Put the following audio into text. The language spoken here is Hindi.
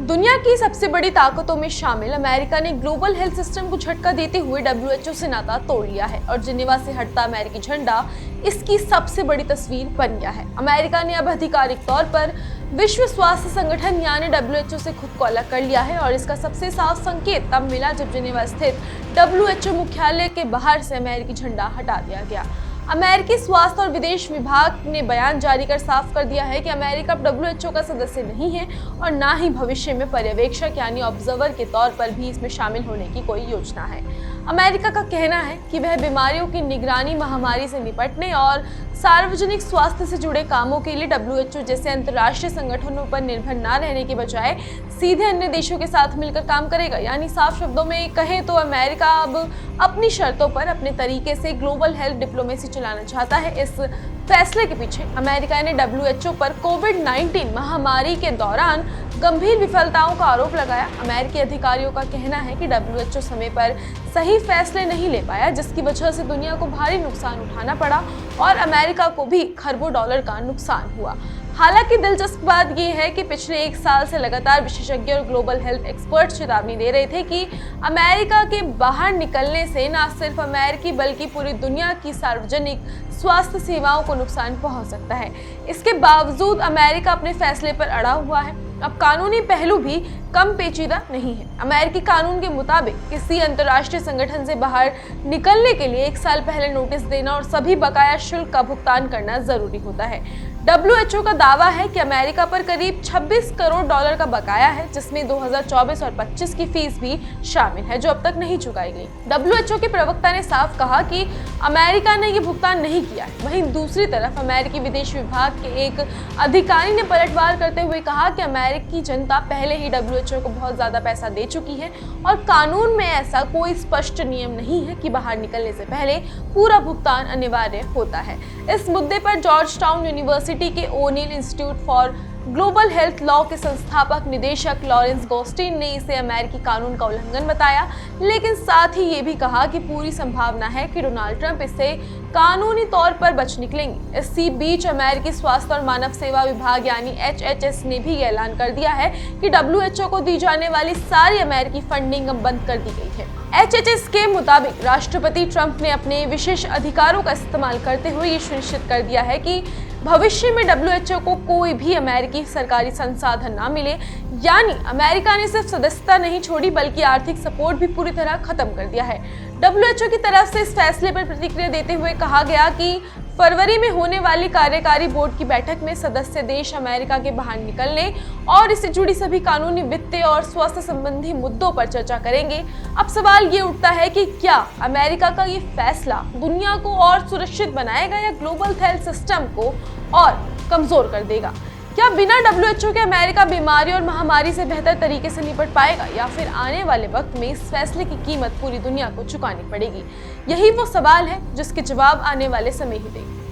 दुनिया की सबसे बड़ी ताकतों में शामिल अमेरिका ने ग्लोबल हेल्थ सिस्टम को झटका देते हुए डब्ल्यूएचओ से नाता तोड़ लिया है और जिनेवा से हटता अमेरिकी झंडा इसकी सबसे बड़ी तस्वीर बन गया है। अमेरिका ने अब आधिकारिक तौर पर विश्व स्वास्थ्य संगठन यानी डब्ल्यूएचओ से खुद को अलग कर लिया है और इसका सबसे साफ संकेत तब मिला जब जिनेवा स्थित डब्ल्यूएचओ मुख्यालय के बाहर से अमेरिकी झंडा हटा दिया गया। अमेरिकी स्वास्थ्य और विदेश विभाग ने बयान जारी कर साफ कर दिया है कि अमेरिका अब डब्ल्यूएचओ का सदस्य नहीं है और ना ही भविष्य में पर्यवेक्षक यानी ऑब्जर्वर के तौर पर भी इसमें शामिल होने की कोई योजना है। अमेरिका का कहना है कि वह बीमारियों की निगरानी, महामारी से निपटने और सार्वजनिक स्वास्थ्य से जुड़े कामों के लिए डब्ल्यूएचओ जैसे अंतर्राष्ट्रीय संगठनों पर निर्भर न रहने के बजाय सीधे अन्य देशों के साथ मिलकर काम करेगा। यानी साफ शब्दों में कहें तो अमेरिका अब अपनी शर्तों पर अपने तरीके से ग्लोबल हेल्थ डिप्लोमेसी चलाना चाहता है। इस फैसले के पीछे अमेरिका ने डब्ल्यूएचओ पर कोविड-19 महामारी के दौरान गंभीर विफलताओं का आरोप लगाया। अमेरिकी अधिकारियों का कहना है कि डब्ल्यूएचओ समय पर सही फैसले नहीं ले पाया, जिसकी वजह से दुनिया को भारी नुकसान उठाना पड़ा और अमेरिका को भी खरबों डॉलर का नुकसान हुआ। हालांकि दिलचस्प बात यह है कि पिछले एक साल से लगातार विशेषज्ञ और ग्लोबल हेल्थ एक्सपर्ट चेतावनी दे रहे थे कि अमेरिका के बाहर निकलने से न सिर्फ अमेरिकी बल्कि पूरी दुनिया की सार्वजनिक स्वास्थ्य सेवाओं को नुकसान पहुंच सकता है। इसके बावजूद अमेरिका अपने फैसले पर अड़ा हुआ है। अब कानूनी पहलू भी कम पेचीदा नहीं है। अमेरिकी कानून के मुताबिक किसी अंतर्राष्ट्रीय संगठन से बाहर निकलने के लिए 1 साल पहले नोटिस देना और सभी बकाया शुल्क का भुगतान करना जरूरी होता है। डब्ल्यूएचओ का दावा है कि अमेरिका पर करीब 26 करोड़ डॉलर का बकाया है, जिसमें 2024 और 25 की फीस भी शामिल है जो अब तक नहीं चुकाई गई। डब्ल्यूएचओ के प्रवक्ता ने साफ कहा कि अमेरिका ने ये भुगतान नहीं किया है। वहीं दूसरी तरफ अमेरिकी विदेश विभाग के एक अधिकारी ने पलटवार करते हुए कहा कि अमेरिकी जनता पहले ही डब्ल्यूएचओ को बहुत ज्यादा पैसा दे चुकी है और कानून में ऐसा कोई स्पष्ट नियम नहीं है कि बाहर निकलने से पहले पूरा भुगतान अनिवार्य होता है। इस मुद्दे पर जॉर्ज टाउन यूनिवर्सिटी के O'Neill Institute for Global Health Law के संस्थापक निदेशक लॉरेंस गोस्टीन ने इसे अमेरिकी कानून का उल्लंघन बताया, लेकिन साथ ही ये भी कहा कि पूरी संभावना है कि डोनाल्ड ट्रंप इससे कानूनी तौर पर बच निकलेंगे। इसी बीच अमेरिकी स्वास्थ्य और मानव सेवा विभाग यानी HHS ने भी ऐलान कर दिया है कि डब्ल्यूएचओ को दी जाने वाली सारी अमेरिकी फंडिंग अब बंद कर दी गई है। HHS के मुताबिक राष्ट्रपति ट्रंप ने अपने विशेष अधिकारों का इस्तेमाल करते हुए ये सुनिश्चित कर दिया है कि भविष्य में डब्ल्यूएचओ को कोई भी अमेरिकी सरकारी संसाधन ना मिले। यानी अमेरिका ने सिर्फ सदस्यता नहीं छोड़ी बल्कि आर्थिक सपोर्ट भी पूरी तरह खत्म कर दिया है। डब्ल्यूएचओ की तरफ से इस फैसले पर प्रतिक्रिया देते हुए कहा गया कि फरवरी में होने वाली कार्यकारी बोर्ड की बैठक में सदस्य देश अमेरिका के बाहर निकलने और इससे जुड़ी सभी कानूनी, वित्तीय और स्वास्थ्य संबंधी मुद्दों पर चर्चा करेंगे। अब सवाल ये उठता है कि क्या अमेरिका का ये फैसला दुनिया को और सुरक्षित बनाएगा या ग्लोबल हेल्थ सिस्टम को और कमजोर कर देगा? क्या बिना डब्ल्यूएचओ के अमेरिका बीमारी और महामारी से बेहतर तरीके से निपट पाएगा या फिर आने वाले वक्त में इस फैसले की कीमत पूरी दुनिया को चुकानी पड़ेगी? यही वो सवाल है जिसके जवाब आने वाले समय ही देंगे।